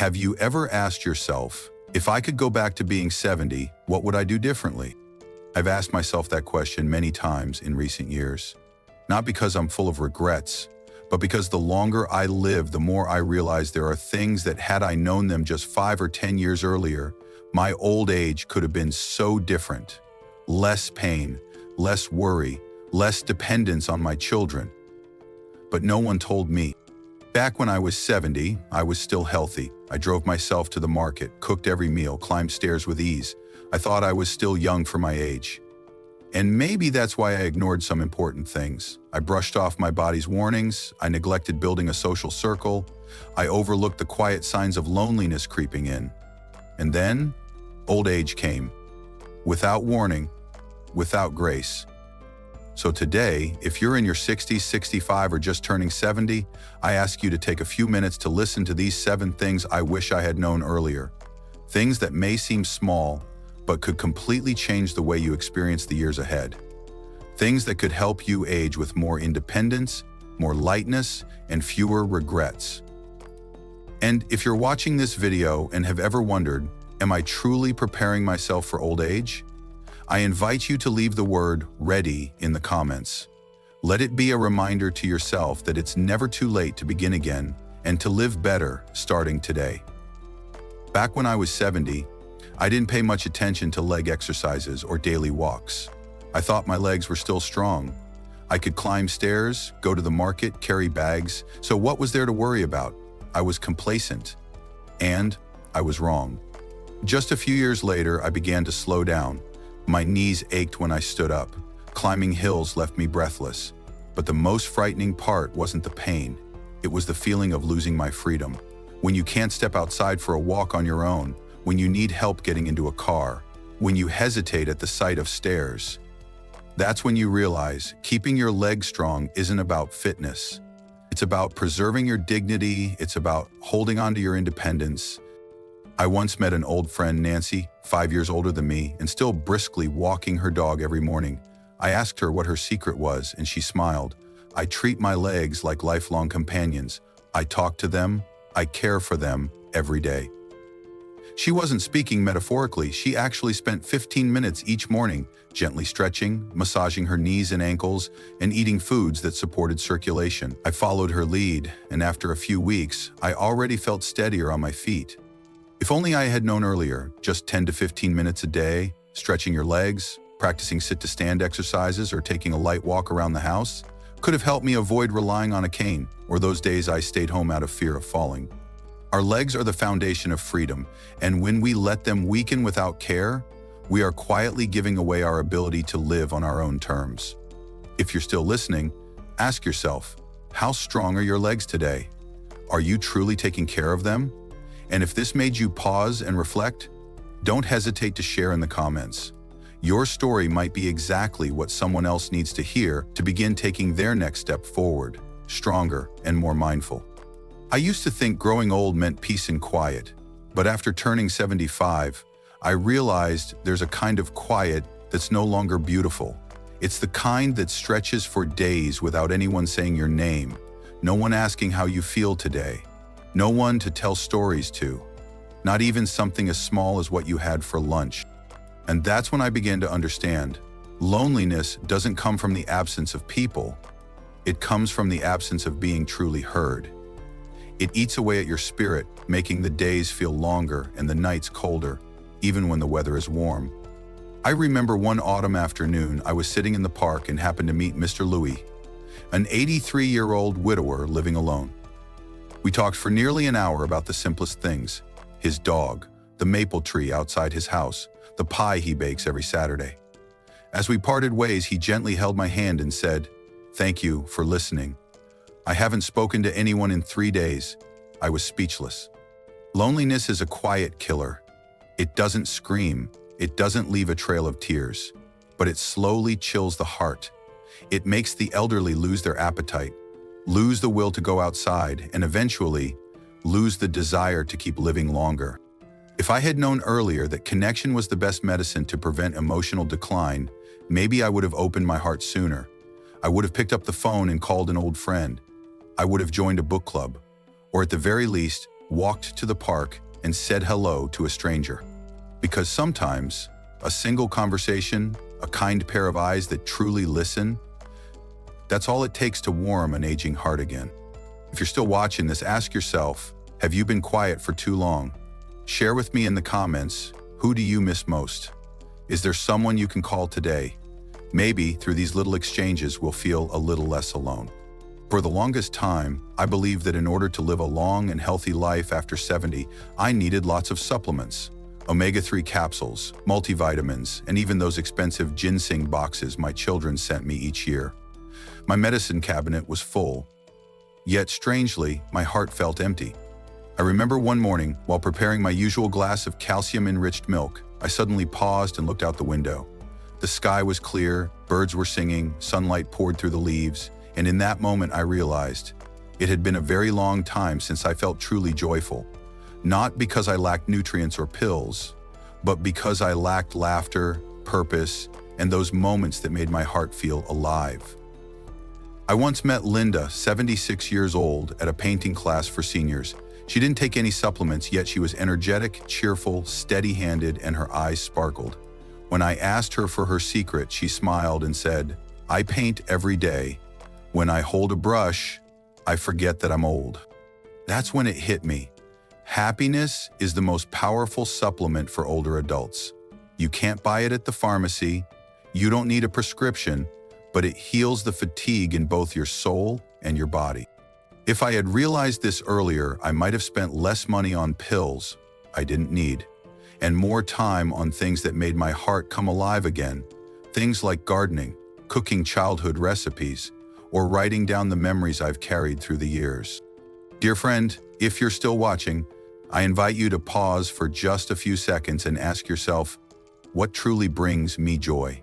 Have you ever asked yourself, if I could go back to being 70, what would I do differently? I've asked myself that question many times in recent years. Not because I'm full of regrets, but because the longer I live, the more I realize there are things that had I known them just 5 or 10 years earlier, my old age could have been so different. Less pain, less worry, less dependence on my children. But no one told me. Back when I was 70, I was still healthy. I drove myself to the market, cooked every meal, climbed stairs with ease. I thought I was still young for my age. And maybe that's why I ignored some important things. I brushed off my body's warnings. I neglected building a social circle. I overlooked the quiet signs of loneliness creeping in. And then, old age came. Without warning, without grace. So today, if you're in your 60s, 65, or just turning 70, I ask you to take a few minutes to listen to these 7 things I wish I had known earlier. Things that may seem small, but could completely change the way you experience the years ahead. Things that could help you age with more independence, more lightness, and fewer regrets. And if you're watching this video and have ever wondered, am I truly preparing myself for old age? I invite you to leave the word "ready" in the comments. Let it be a reminder to yourself that it's never too late to begin again and to live better starting today. Back when I was 70, I didn't pay much attention to leg exercises or daily walks. I thought my legs were still strong. I could climb stairs, go to the market, carry bags, so what was there to worry about? I was complacent. And I was wrong. Just a few years later, I began to slow down. My knees ached when I stood up. Climbing hills left me breathless. But the most frightening part wasn't the pain. It was the feeling of losing my freedom. When you can't step outside for a walk on your own, when you need help getting into a car, when you hesitate at the sight of stairs. That's when you realize keeping your legs strong isn't about fitness. It's about preserving your dignity. It's about holding on to your independence. I once met an old friend, Nancy, 5 years older than me, and still briskly walking her dog every morning. I asked her what her secret was, and she smiled. I treat my legs like lifelong companions. I talk to them. I care for them every day. She wasn't speaking metaphorically. She actually spent 15 minutes each morning, gently stretching, massaging her knees and ankles, and eating foods that supported circulation. I followed her lead, and after a few weeks, I already felt steadier on my feet. If only I had known earlier, just 10 to 15 minutes a day, stretching your legs, practicing sit-to-stand exercises, or taking a light walk around the house, could have helped me avoid relying on a cane, or those days I stayed home out of fear of falling. Our legs are the foundation of freedom, and when we let them weaken without care, we are quietly giving away our ability to live on our own terms. If you're still listening, ask yourself, how strong are your legs today? Are you truly taking care of them? And if this made you pause and reflect, don't hesitate to share in the comments. Your story might be exactly what someone else needs to hear to begin taking their next step forward, stronger and more mindful. I used to think growing old meant peace and quiet, but after turning 75, I realized there's a kind of quiet that's no longer beautiful. It's the kind that stretches for days without anyone saying your name, no one asking how you feel today, no one to tell stories to, not even something as small as what you had for lunch. And that's when I began to understand, loneliness doesn't come from the absence of people, it comes from the absence of being truly heard. It eats away at your spirit, making the days feel longer and the nights colder, even when the weather is warm. I remember one autumn afternoon, I was sitting in the park and happened to meet Mr. Louis, an 83-year-old widower living alone. We talked for nearly an hour about the simplest things: his dog, the maple tree outside his house, the pie he bakes every Saturday. As we parted ways, he gently held my hand and said, "Thank you for listening. I haven't spoken to anyone in 3 days." I was speechless. Loneliness is a quiet killer. It doesn't scream, it doesn't leave a trail of tears, but it slowly chills the heart. It makes the elderly lose their appetite, lose the will to go outside, and eventually lose the desire to keep living longer. If I had known earlier that connection was the best medicine to prevent emotional decline, maybe I would have opened my heart sooner. I would have picked up the phone and called an old friend. I would have joined a book club, or at the very least, walked to the park, and said hello to a stranger. Because sometimes, a single conversation, a kind pair of eyes that truly listen, that's all it takes to warm an aging heart again. If you're still watching this, ask yourself, have you been quiet for too long? Share with me in the comments, who do you miss most? Is there someone you can call today? Maybe through these little exchanges we'll feel a little less alone. For the longest time, I believed that in order to live a long and healthy life after 70, I needed lots of supplements. Omega-3 capsules, multivitamins, and even those expensive ginseng boxes my children sent me each year. My medicine cabinet was full. Yet strangely, my heart felt empty. I remember one morning, while preparing my usual glass of calcium-enriched milk, I suddenly paused and looked out the window. The sky was clear, birds were singing, sunlight poured through the leaves, and in that moment I realized it had been a very long time since I felt truly joyful. Not because I lacked nutrients or pills, but because I lacked laughter, purpose, and those moments that made my heart feel alive. I once met Linda, 76 years old, at a painting class for seniors. She didn't take any supplements, yet she was energetic, cheerful, steady-handed, and her eyes sparkled. When I asked her for her secret, she smiled and said, "I paint every day. When I hold a brush, I forget that I'm old." That's when it hit me. Happiness is the most powerful supplement for older adults. You can't buy it at the pharmacy. You don't need a prescription, but it heals the fatigue in both your soul and your body. If I had realized this earlier, I might have spent less money on pills I didn't need, and more time on things that made my heart come alive again. Things like gardening, cooking childhood recipes, or writing down the memories I've carried through the years. Dear friend, if you're still watching, I invite you to pause for just a few seconds and ask yourself, what truly brings me joy?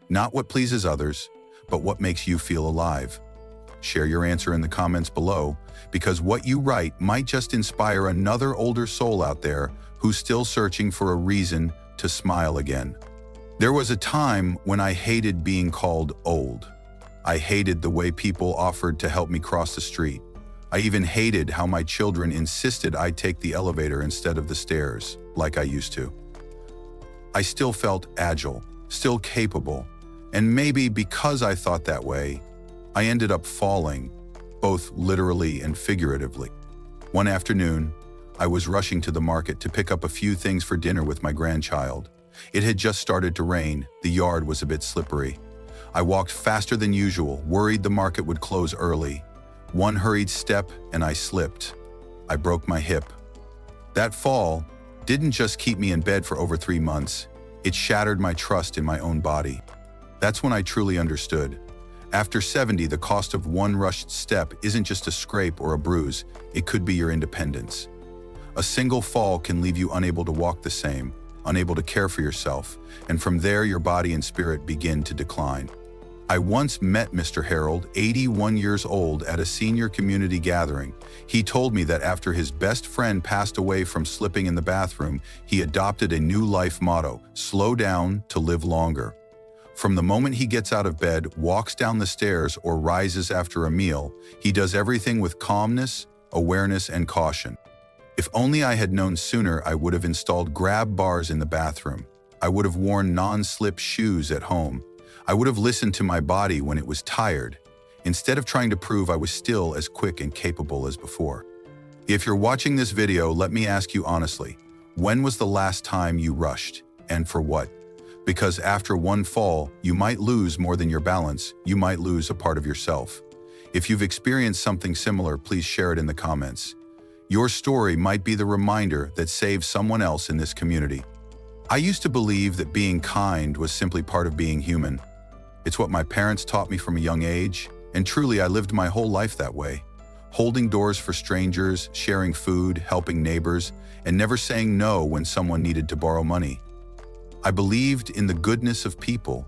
Not what pleases others, but what makes you feel alive. Share your answer in the comments below, because what you write might just inspire another older soul out there who's still searching for a reason to smile again. There was a time when I hated being called old. I hated the way people offered to help me cross the street. I even hated how my children insisted I take the elevator instead of the stairs, like I used to. I still felt agile, still capable, and maybe because I thought that way, I ended up falling, both literally and figuratively. One afternoon, I was rushing to the market to pick up a few things for dinner with my grandchild. It had just started to rain. The yard was a bit slippery. I walked faster than usual, worried the market would close early. One hurried step and I slipped. I broke my hip. That fall didn't just keep me in bed for over 3 months. It shattered my trust in my own body. That's when I truly understood. After 70, the cost of one rushed step isn't just a scrape or a bruise, it could be your independence. A single fall can leave you unable to walk the same, unable to care for yourself, and from there your body and spirit begin to decline. I once met Mr. Harold, 81 years old, at a senior community gathering. He told me that after his best friend passed away from slipping in the bathroom, he adopted a new life motto: slow down to live longer. From the moment he gets out of bed, walks down the stairs, or rises after a meal, he does everything with calmness, awareness, and caution. If only I had known sooner, I would have installed grab bars in the bathroom. I would have worn non-slip shoes at home. I would have listened to my body when it was tired, instead of trying to prove I was still as quick and capable as before. If you're watching this video, let me ask you honestly, when was the last time you rushed, and for what? Because after one fall, you might lose more than your balance, you might lose a part of yourself. If you've experienced something similar, please share it in the comments. Your story might be the reminder that saves someone else in this community. I used to believe that being kind was simply part of being human. It's what my parents taught me from a young age, and truly I lived my whole life that way. Holding doors for strangers, sharing food, helping neighbors, and never saying no when someone needed to borrow money. I believed in the goodness of people.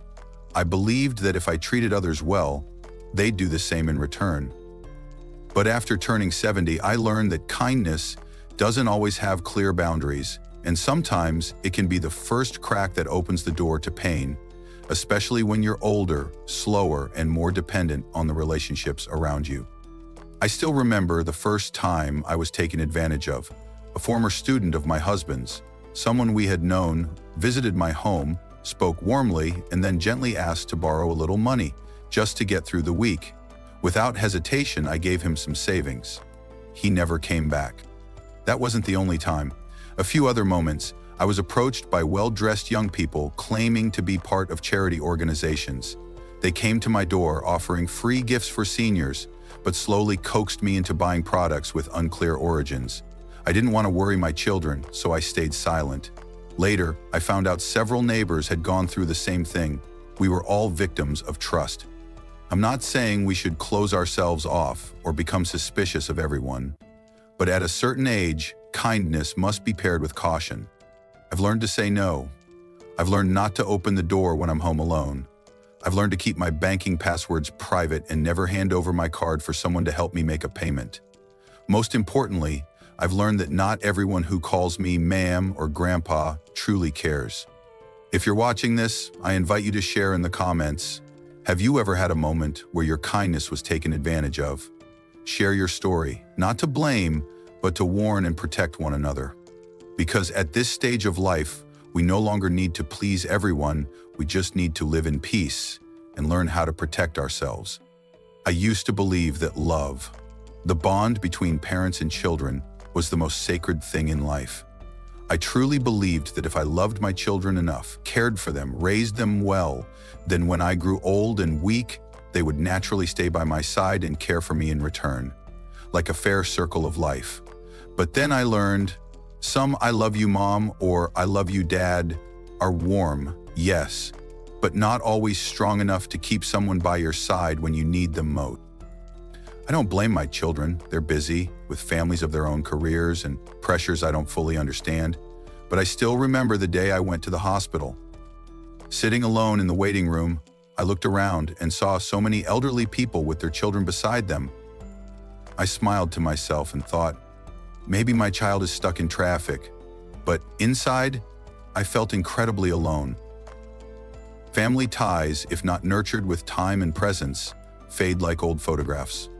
I believed that if I treated others well, they'd do the same in return. But after turning 70, I learned that kindness doesn't always have clear boundaries, and sometimes it can be the first crack that opens the door to pain, especially when you're older, slower, and more dependent on the relationships around you. I still remember the first time I was taken advantage of. A former student of my husband's, someone we had known, visited my home, spoke warmly, and then gently asked to borrow a little money, just to get through the week. Without hesitation, I gave him some savings. He never came back. That wasn't the only time. A few other moments, I was approached by well-dressed young people claiming to be part of charity organizations. They came to my door offering free gifts for seniors, but slowly coaxed me into buying products with unclear origins. I didn't want to worry my children, so I stayed silent. Later, I found out several neighbors had gone through the same thing. We were all victims of trust. I'm not saying we should close ourselves off or become suspicious of everyone, but at a certain age, kindness must be paired with caution. I've learned to say no. I've learned not to open the door when I'm home alone. I've learned to keep my banking passwords private and never hand over my card for someone to help me make a payment. Most importantly, I've learned that not everyone who calls me ma'am or grandpa truly cares. If you're watching this, I invite you to share in the comments. Have you ever had a moment where your kindness was taken advantage of? Share your story, not to blame, but to warn and protect one another. Because at this stage of life, we no longer need to please everyone, we just need to live in peace and learn how to protect ourselves. I used to believe that love, the bond between parents and children, was the most sacred thing in life. I truly believed that if I loved my children enough, cared for them, raised them well, then when I grew old and weak, they would naturally stay by my side and care for me in return, like a fair circle of life. But then I learned, some "I love you, Mom" or "I love you, Dad" are warm, yes, but not always strong enough to keep someone by your side when you need them most. I don't blame my children. They're busy with families of their own, careers and pressures I don't fully understand. But I still remember the day I went to the hospital. Sitting alone in the waiting room, I looked around and saw so many elderly people with their children beside them. I smiled to myself and thought, maybe my child is stuck in traffic. But inside, I felt incredibly alone. Family ties, if not nurtured with time and presence, fade like old photographs.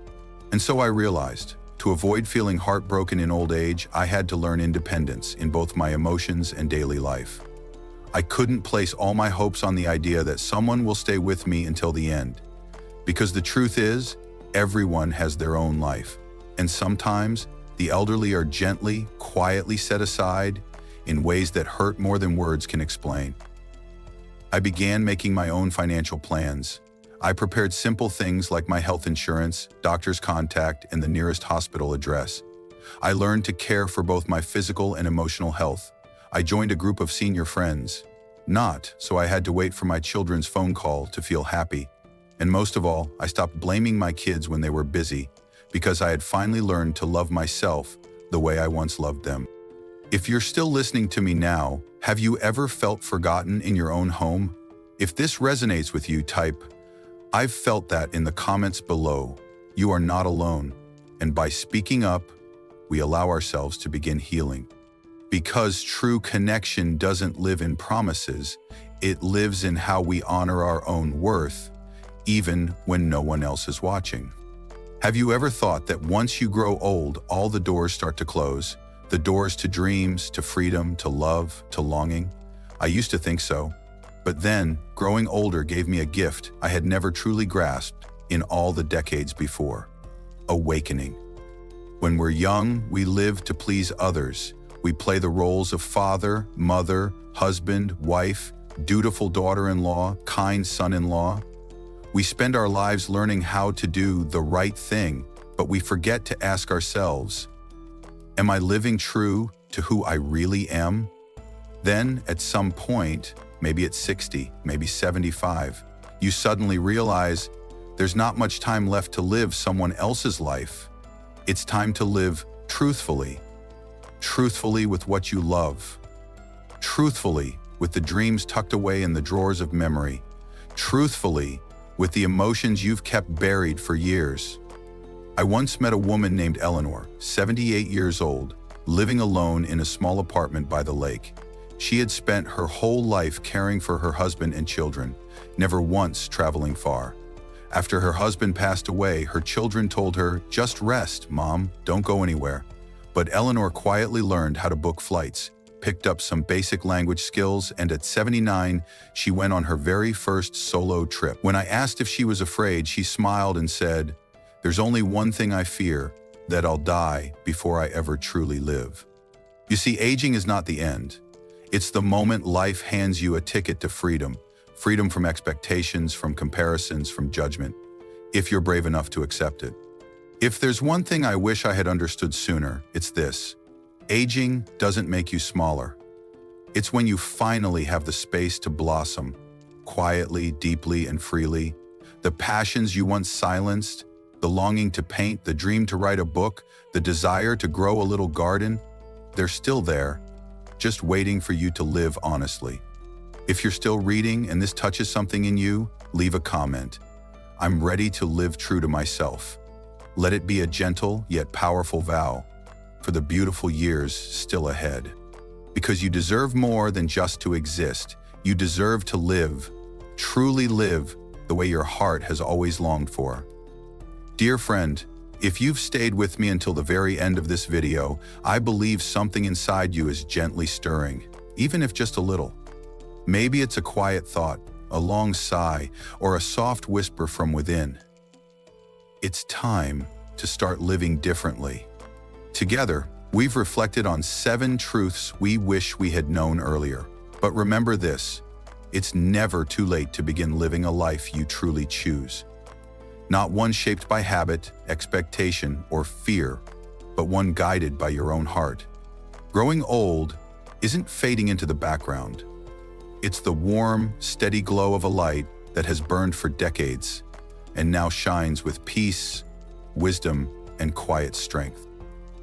And so I realized, to avoid feeling heartbroken in old age, I had to learn independence in both my emotions and daily life. I couldn't place all my hopes on the idea that someone will stay with me until the end. Because the truth is, everyone has their own life. And sometimes, the elderly are gently, quietly set aside in ways that hurt more than words can explain. I began making my own financial plans. I prepared simple things like my health insurance, doctor's contact, and the nearest hospital address. I learned to care for both my physical and emotional health. I joined a group of senior friends, not so I had to wait for my children's phone call to feel happy. And most of all, I stopped blaming my kids when they were busy, because I had finally learned to love myself the way I once loved them. If you're still listening to me now, have you ever felt forgotten in your own home? If this resonates with you, type, "I've felt that" in the comments below. You are not alone. And by speaking up, we allow ourselves to begin healing. Because true connection doesn't live in promises, it lives in how we honor our own worth, even when no one else is watching. Have you ever thought that once you grow old, all the doors start to close? The doors to dreams, to freedom, to love, to longing? I used to think so. But then, growing older gave me a gift I had never truly grasped in all the decades before: awakening. When we're young, we live to please others. We play the roles of father, mother, husband, wife, dutiful daughter-in-law, kind son-in-law. We spend our lives learning how to do the right thing, but we forget to ask ourselves, am I living true to who I really am? Then, at some point, maybe at 60, maybe 75, you suddenly realize there's not much time left to live someone else's life. It's time to live truthfully. Truthfully with what you love. Truthfully with the dreams tucked away in the drawers of memory. Truthfully with the emotions you've kept buried for years. I once met a woman named Eleanor, 78 years old, living alone in a small apartment by the lake. She had spent her whole life caring for her husband and children, never once traveling far. After her husband passed away, her children told her, "Just rest, Mom, don't go anywhere." But Eleanor quietly learned how to book flights, picked up some basic language skills, and at 79, she went on her very first solo trip. When I asked if she was afraid, she smiled and said, "There's only one thing I fear, that I'll die before I ever truly live." You see, aging is not the end. It's the moment life hands you a ticket to freedom. Freedom from expectations, from comparisons, from judgment, if you're brave enough to accept it. If there's one thing I wish I had understood sooner, it's this. Aging doesn't make you smaller. It's when you finally have the space to blossom, quietly, deeply, and freely. The passions you once silenced, the longing to paint, the dream to write a book, the desire to grow a little garden, they're still there, just waiting for you to live honestly. If you're still reading and this touches something in you, leave a comment. I'm ready to live true to myself. Let it be a gentle yet powerful vow for the beautiful years still ahead. Because you deserve more than just to exist. You deserve to live, truly live, the way your heart has always longed for. Dear friend, if you've stayed with me until the very end of this video, I believe something inside you is gently stirring, even if just a little. Maybe it's a quiet thought, a long sigh, or a soft whisper from within. It's time to start living differently. Together, we've reflected on 7 truths we wish we had known earlier. But remember this, it's never too late to begin living a life you truly choose. Not one shaped by habit, expectation, or fear, but one guided by your own heart. Growing old isn't fading into the background. It's the warm, steady glow of a light that has burned for decades and now shines with peace, wisdom, and quiet strength.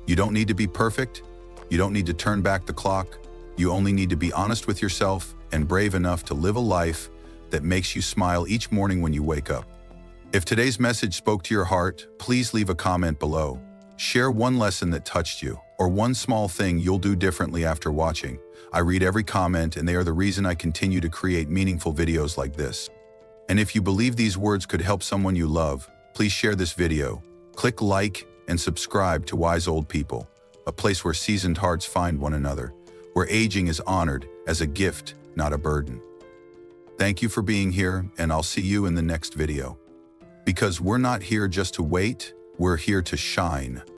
You don't need to be perfect. You don't need to turn back the clock. You only need to be honest with yourself and brave enough to live a life that makes you smile each morning when you wake up. If today's message spoke to your heart, please leave a comment below. Share one lesson that touched you, or one small thing you'll do differently after watching. I read every comment, and they are the reason I continue to create meaningful videos like this. And if you believe these words could help someone you love, please share this video. Click like and subscribe to Wise Old People, a place where seasoned hearts find one another, where aging is honored as a gift, not a burden. Thank you for being here, and I'll see you in the next video. Because we're not here just to wait, we're here to shine.